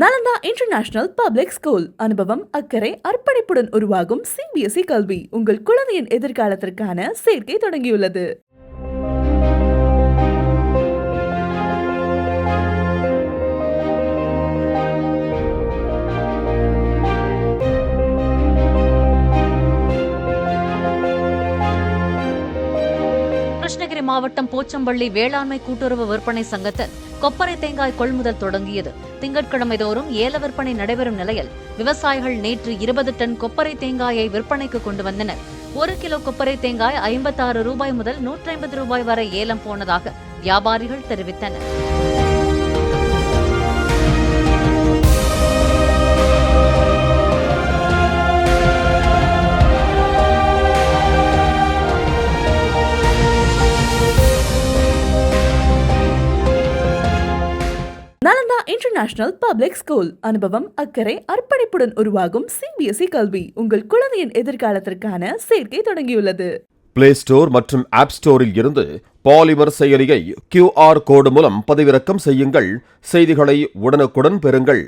Nalanda international public school. அனுபவம், அக்கறை, அர்ப்பணிப்புடன் உருவாகும் CBSE கல்வி உங்கள் குழந்தையின் எதிர்காலத்திற்கான சேர்க்கை தொடங்கியுள்ளது. கிருஷ்ணகிரி மாவட்டம் போச்சம்பள்ளி வேளாண்மை கூட்டுறவு விற்பனை சங்கத்தில் கொப்பரை தேங்காய் கொள்முதல் தொடங்கியது. திங்கட்கிழமை தோறும் ஏல விற்பனை நடைபெறும் நிலையில் விவசாயிகள் நேற்று 20 டன் கொப்பரை தேங்காயை விற்பனைக்கு கொண்டு வந்தனர். 1 கிலோ கொப்பரை தேங்காய் 56 ரூபாய் முதல் 150 ரூபாய் வரை ஏலம் போனதாக வியாபாரிகள் தெரிவித்தனர். Nalanda international public school. அனுபவம், அக்கறை, அர்ப்பணிப்புடன் உருவாகும் CBSE கல்வி உங்கள் குழந்தையின் எதிர்காலத்திற்கான சேர்க்கை தொடங்கியுள்ளது. பிளே ஸ்டோர் மற்றும் ஆப் ஸ்டோரில் இருந்து பாலிமர் செயலியை QR கோடு மூலம் பதிவிறக்கம் செய்யுங்கள். செய்திகளை உடனுக்குடன் பெறுங்கள்.